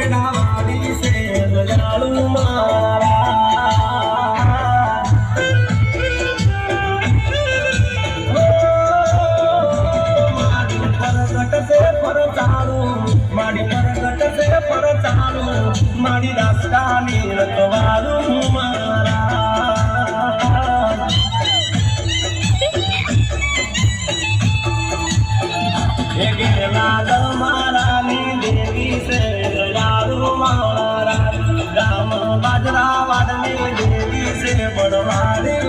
વાજડાવાળી છે દયાળુ મારી રાસ્તાની રખવાળું મારા એ ગેલાલ મારાની દેવી છે દયાળુ મારા રામ બાજરા વાડની દેવી છે બળવાળી